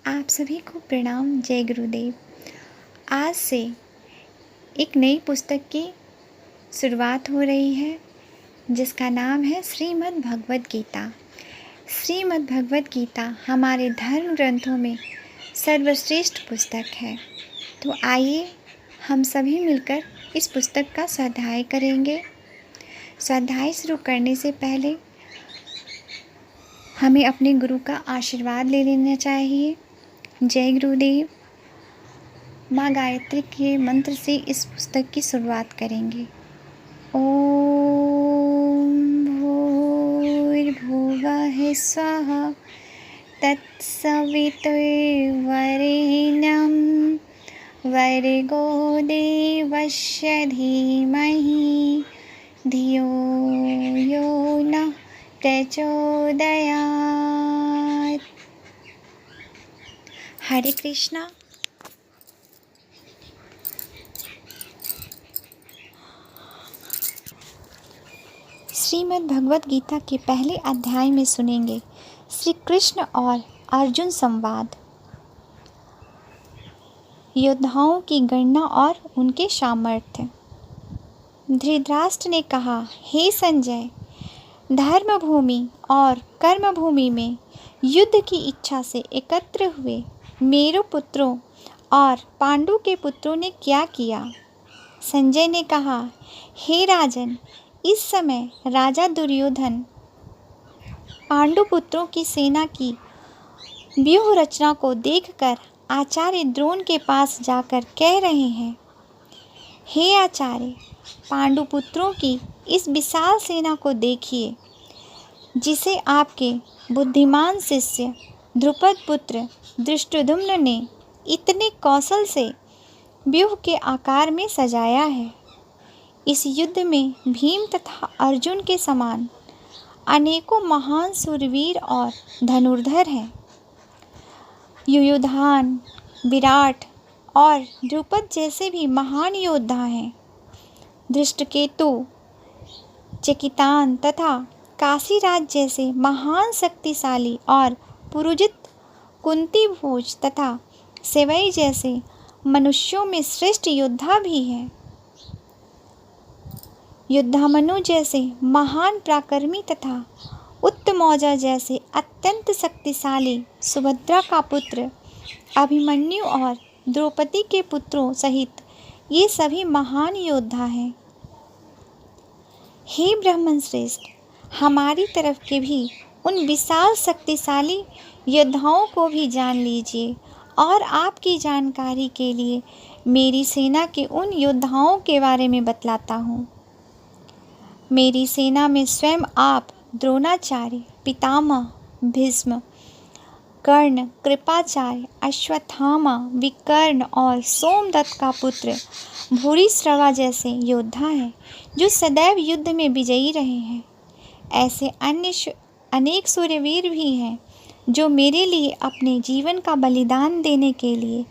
आप सभी को प्रणाम। जय गुरुदेव। आज से एक नई पुस्तक की शुरुआत हो रही है जिसका नाम है श्रीमद् भगवद गीता। श्रीमद् भगवद गीता हमारे धर्म ग्रंथों में सर्वश्रेष्ठ पुस्तक है। तो आइए हम सभी मिलकर इस पुस्तक का स्वाध्याय करेंगे। स्वाध्याय शुरू करने से पहले हमें अपने गुरु का आशीर्वाद ले लेना चाहिए। जय गुरुदेव। माँ गायत्री के मंत्र से इस पुस्तक की शुरुआत करेंगे। ओम भूर्भुवः स्वः तत्सवितुर्वरेण्यं भर्गो देवस्य धीमहि धियो यो नः प्रचोदयात्। हरे कृष्णा। श्रीमद् भगवद गीता के पहले अध्याय में सुनेंगे श्री कृष्ण और अर्जुन संवाद, योद्धाओं की गणना और उनके सामर्थ्य। धृतराष्ट्र ने कहा, हे संजय, धर्म भूमि और कर्म भूमि में युद्ध की इच्छा से एकत्र हुए मेरु पुत्रों और पांडु के पुत्रों ने क्या किया? संजय ने कहा, हे राजन, इस समय राजा दुर्योधन पांडु पुत्रों की सेना की व्यूह रचना को देखकर आचार्य द्रोण के पास जाकर कह रहे हैं, हे आचार्य, पांडु पुत्रों की इस विशाल सेना को देखिए, जिसे आपके बुद्धिमान शिष्य द्रुपद पुत्र धृष्टद्युम्न ने इतने कौशल से व्यूह के आकार में सजाया है। इस युद्ध में भीम तथा अर्जुन के समान अनेकों महान सूरवीर और धनुर्धर हैं। युयुधान, विराट और द्रुपद जैसे भी महान योद्धा हैं। धृष्टकेतु, चकितान तथा काशीराज जैसे महान शक्तिशाली और पुरुजित कुंती भोज तथा सेवई जैसे मनुष्यों में श्रेष्ठ योद्धा भी हैं। युद्धामनु जैसे महान पराक्रमी तथा उत्तमौजा जैसे अत्यंत शक्तिशाली सुभद्रा का पुत्र अभिमन्यु और द्रौपदी के पुत्रों सहित ये सभी महान योद्धा हैं। हे ब्राह्मण श्रेष्ठ, हमारी तरफ के भी उन विशाल शक्तिशाली योद्धाओं को भी जान लीजिए और आपकी जानकारी के लिए मेरी सेना के उन योद्धाओं के बारे में बतलाता हूँ। मेरी सेना में स्वयं आप, द्रोणाचार्य, पितामह भीष्म, कर्ण, कृपाचार्य, अश्वत्थामा, विकर्ण और सोमदत्त का पुत्र भूरिश्रवा जैसे योद्धा हैं जो सदैव युद्ध में विजयी रहे हैं। ऐसे अन्य अनेक सूर्यवीर भी हैं जो मेरे लिए अपने जीवन का बलिदान देने के लिए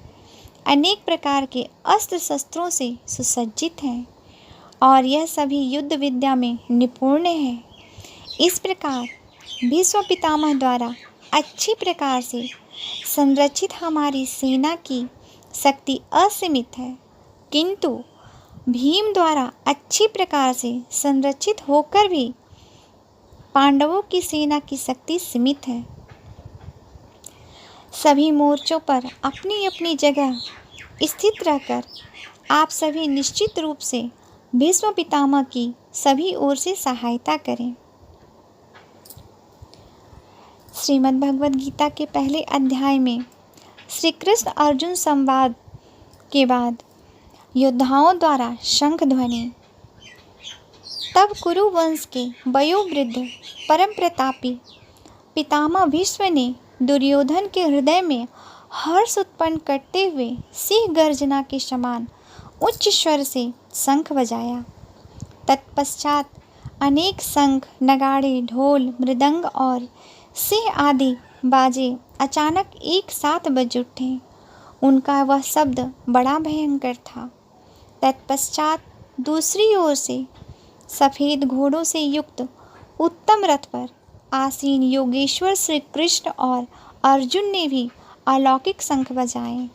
अनेक प्रकार के अस्त्र शस्त्रों से सुसज्जित हैं और यह सभी युद्ध विद्या में निपुण हैं। इस प्रकार भीष्म पितामह द्वारा अच्छी प्रकार से संरचित हमारी सेना की शक्ति असीमित है, किंतु भीम द्वारा अच्छी प्रकार से संरचित होकर भी पांडवों की सेना की शक्ति सीमित है। सभी मोर्चों पर अपनी अपनी जगह स्थित रहकर आप सभी निश्चित रूप से भीष्म पितामह की सभी ओर से सहायता करें। श्रीमद् भगवद गीता के पहले अध्याय में श्री कृष्ण अर्जुन संवाद के बाद योद्धाओं द्वारा शंख ध्वनि। तब कुरु वंश के वयोवृद्ध परम प्रतापी पितामह भीष्म ने दुर्योधन के हृदय में हर्ष उत्पन्न करते हुए सिंह गर्जना के समान उच्च स्वर से शंख बजाया। तत्पश्चात अनेक शंख, नगाड़े, ढोल, मृदंग और सिंह आदि बाजे अचानक एक साथ बज उठे। उनका वह शब्द बड़ा भयंकर था। तत्पश्चात दूसरी ओर से सफ़ेद घोड़ों से युक्त उत्तम रथ पर आसीन योगेश्वर श्री कृष्ण और अर्जुन ने भी अलौकिक शंख बजाएं।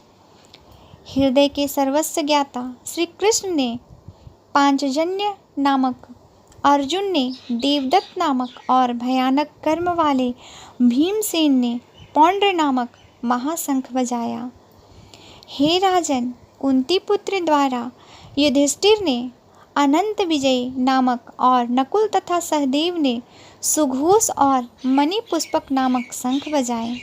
हृदय के सर्वस्व ज्ञाता श्री कृष्ण ने पांचजन्य नामक, अर्जुन ने देवदत्त नामक और भयानक कर्म वाले भीमसेन ने पौंड्र नामक महाशंख बजाया। हे राजन, कुंती पुत्र द्वारा युधिष्ठिर ने अनंत विजय नामक और नकुल तथा सहदेव ने सुघोष और मणि पुष्पक नामक शंख बजाए।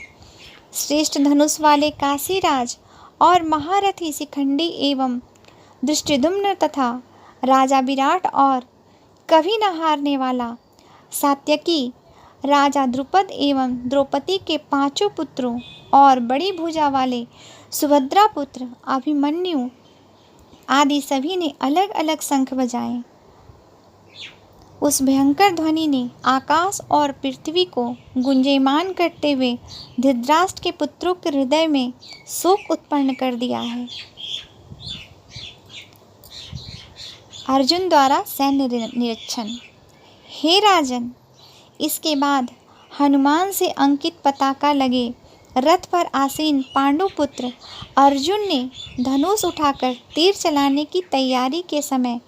श्रेष्ठ धनुष वाले काशीराज और महारथी शिखंडी एवं दृष्टिद्युम्न तथा राजा विराट और कभी न हारने वाला सात्यकी, राजा द्रुपद एवं द्रौपदी के पांचों पुत्रों और बड़ी भुजा वाले सुभद्रा पुत्र अभिमन्यु आदि सभी ने अलग अलग शंख बजाए। उस भयंकर ध्वनि ने आकाश और पृथ्वी को गुंजयमान करते हुए धृतराष्ट्र के पुत्रों के हृदय में शोक उत्पन्न कर दिया है। अर्जुन द्वारा सैन्य निरीक्षण। हे राजन, इसके बाद हनुमान से अंकित पताका लगे रथ पर आसीन पांडु पुत्र अर्जुन ने धनुष उठाकर तीर चलाने की तैयारी के समय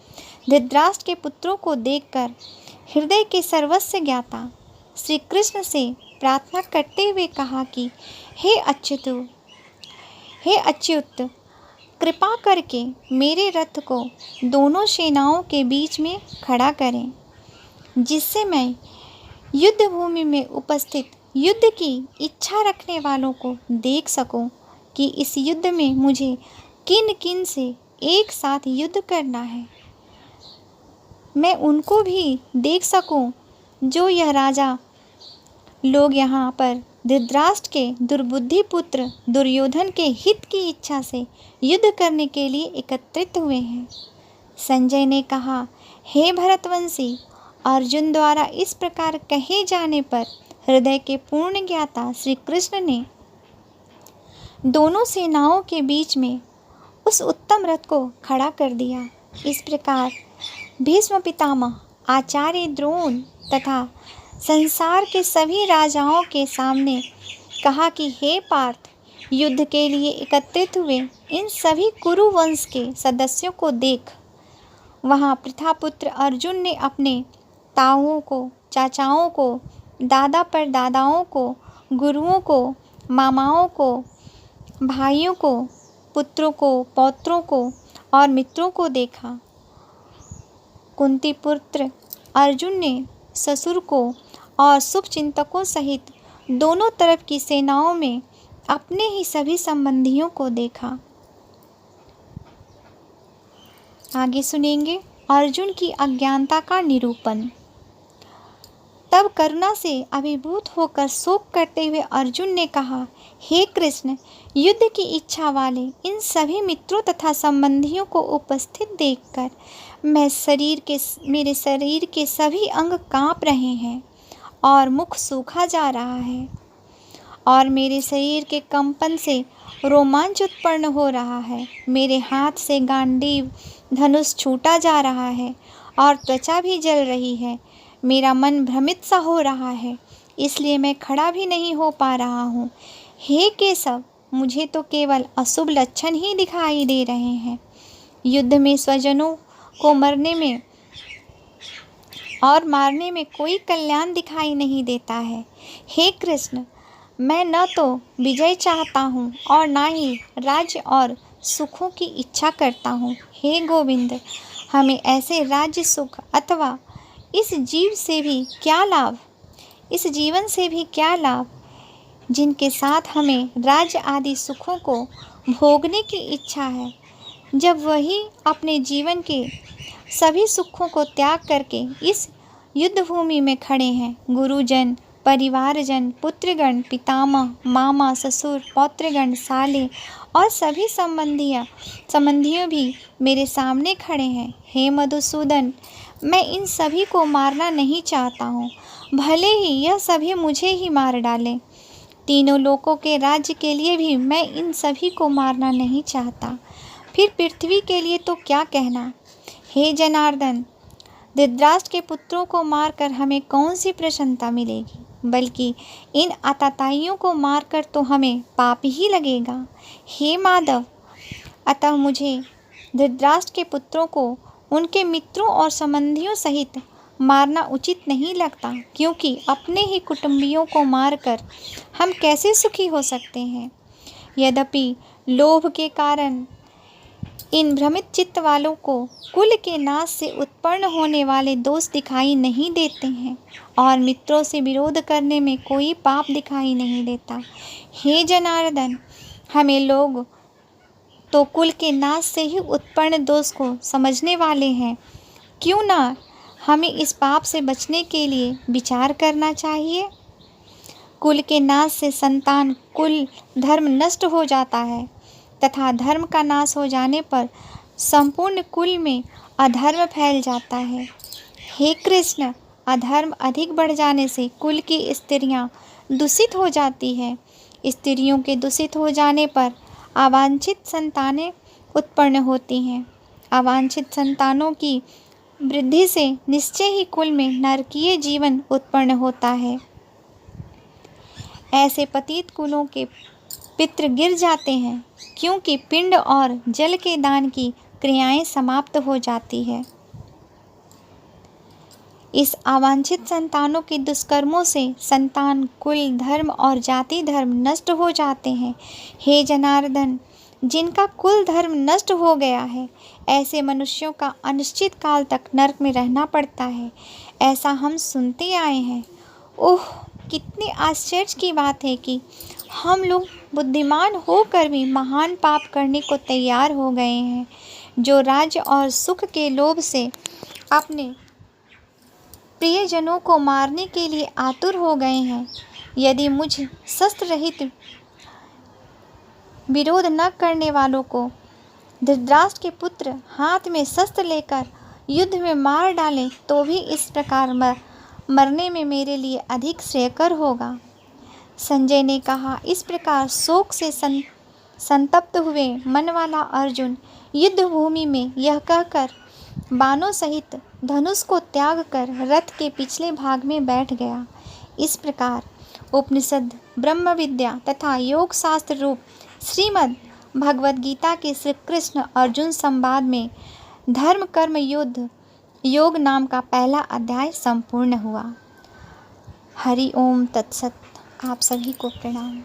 धृतराष्ट्र के पुत्रों को देखकर हृदय के सर्वस्व ज्ञाता श्री कृष्ण से प्रार्थना करते हुए कहा कि हे अच्युत, कृपा करके मेरे रथ को दोनों सेनाओं के बीच में खड़ा करें, जिससे मैं युद्ध भूमि में उपस्थित युद्ध की इच्छा रखने वालों को देख सकूं कि इस युद्ध में मुझे किन किन से एक साथ युद्ध करना है। मैं उनको भी देख सकूं जो यह राजा लोग यहाँ पर धृतराष्ट्र के दुर्बुद्धि पुत्र दुर्योधन के हित की इच्छा से युद्ध करने के लिए एकत्रित हुए हैं। संजय ने कहा, हे भरतवंशी, अर्जुन द्वारा इस प्रकार कहे जाने पर हृदय के पूर्ण ज्ञाता श्री कृष्ण ने दोनों सेनाओं के बीच में उस उत्तम रथ को खड़ा कर दिया। इस प्रकार भीष्म पितामह, आचार्य द्रोण तथा संसार के सभी राजाओं के सामने कहा कि हे पार्थ, युद्ध के लिए एकत्रित हुए इन सभी कुरु वंश के सदस्यों को देख। वहाँ प्रथापुत्र अर्जुन ने अपने ताऊओं को, चाचाओं को, दादा परदादाओं को, गुरुओं को, मामाओं को, भाइयों को, पुत्रों को, पौत्रों को और मित्रों को देखा। कुंती पुत्र अर्जुन ने ससुर को और शुभचिंतकों सहित दोनों तरफ की सेनाओं में अपने ही सभी संबंधियों को देखा। आगे सुनेंगे अर्जुन की अज्ञानता का निरूपण। तब करुणा से अभिभूत होकर शोक करते हुए अर्जुन ने कहा, हे कृष्ण, युद्ध की इच्छा वाले इन सभी मित्रों तथा संबंधियों को उपस्थित देखकर मेरे शरीर के सभी अंग कांप रहे हैं और मुख सूखा जा रहा है और मेरे शरीर के कंपन से रोमांच उत्पन्न हो रहा है। मेरे हाथ से गांडीव धनुष छूटा जा रहा है और त्वचा भी जल रही है। मेरा मन भ्रमित सा हो रहा है, इसलिए मैं खड़ा भी नहीं हो पा रहा हूँ। हे केशव, मुझे तो केवल अशुभ लक्षण ही दिखाई दे रहे हैं। युद्ध में स्वजनों को मरने में और मारने में कोई कल्याण दिखाई नहीं देता है। हे कृष्ण, मैं न तो विजय चाहता हूँ और न ही राज्य और सुखों की इच्छा करता हूँ। हे गोविंद, हमें ऐसे राज्य सुख अथवा इस जीवन से भी क्या लाभ जिनके साथ हमें राज्य आदि सुखों को भोगने की इच्छा है, जब वही अपने जीवन के सभी सुखों को त्याग करके इस युद्ध भूमि में खड़े हैं। गुरुजन, परिवारजन, पुत्रगण, पितामह, मामा, ससुर, पौत्रगण, साले और सभी संबंधियों भी मेरे सामने खड़े हैं। हे मधुसूदन, मैं इन सभी को मारना नहीं चाहता हूँ, भले ही यह सभी मुझे ही मार डालें। तीनों लोकों के राज्य के लिए भी मैं इन सभी को मारना नहीं चाहता, फिर पृथ्वी के लिए तो क्या कहना। हे जनार्दन, धृतराष्ट्र के पुत्रों को मारकर हमें कौन सी प्रसन्नता मिलेगी। बल्कि इन आतताइयों को मारकर तो हमें पाप ही लगेगा। हे माधव, अतः मुझे धृतराष्ट्र के पुत्रों को उनके मित्रों और संबंधियों सहित मारना उचित नहीं लगता, क्योंकि अपने ही कुटुंबियों को मारकर हम कैसे सुखी हो सकते हैं। यद्यपि लोभ के कारण इन भ्रमित चित्त वालों को कुल के नाश से उत्पन्न होने वाले दोष दिखाई नहीं देते हैं और मित्रों से विरोध करने में कोई पाप दिखाई नहीं देता। हे जनार्दन, हमें लोग तो कुल के नाश से ही उत्पन्न दोष को समझने वाले हैं, क्यों ना हमें इस पाप से बचने के लिए विचार करना चाहिए। कुल के नाश से संतान कुल धर्म नष्ट हो जाता है तथा धर्म का नाश हो जाने पर संपूर्ण कुल में अधर्म फैल जाता है। हे कृष्ण, अधर्म अधिक बढ़ जाने से कुल की स्त्रियां दूषित हो जाती है। स्त्रियों के दूषित हो जाने पर अवांछित संतानें उत्पन्न होती हैं। अवांछित संतानों की वृद्धि से निश्चय ही कुल में नरकीय जीवन उत्पन्न होता है। ऐसे पतित कुलों के पितृ गिर जाते हैं, क्योंकि पिंड और जल के दान की क्रियाएं समाप्त हो जाती है। इस अवांछित संतानों के दुष्कर्मों से संतान कुल धर्म और जाति धर्म नष्ट हो जाते हैं। हे जनार्दन, जिनका कुल धर्म नष्ट हो गया है, ऐसे मनुष्यों का अनिश्चित काल तक नरक में रहना पड़ता है, ऐसा हम सुनते आए हैं। ओह, कितनी आश्चर्य की बात है कि हम लोग बुद्धिमान होकर भी महान पाप करने को तैयार हो गए हैं, जो राज्य और सुख के लोभ से अपने प्रियजनों को मारने के लिए आतुर हो गए हैं। यदि मुझ शस्त्र रहित विरोध न करने वालों को धृतराष्ट्र के पुत्र हाथ में शस्त्र लेकर युद्ध में मार डालें तो भी इस प्रकार मरने में मेरे लिए अधिक श्रेयकर होगा। संजय ने कहा। इस प्रकार शोक से संतप्त हुए मन वाला अर्जुन युद्ध भूमि में यह कहकर बाणों सहित धनुष को त्याग कर रथ के पिछले भाग में बैठ गया। इस प्रकार उपनिषद, ब्रह्म विद्या तथा योग शास्त्र रूप श्रीमद् भगवद गीता के श्री कृष्ण अर्जुन संवाद में धर्म कर्म युद्ध योग नाम का पहला अध्याय संपूर्ण हुआ। हरि ओम तत्सत। आप सभी को प्रणाम।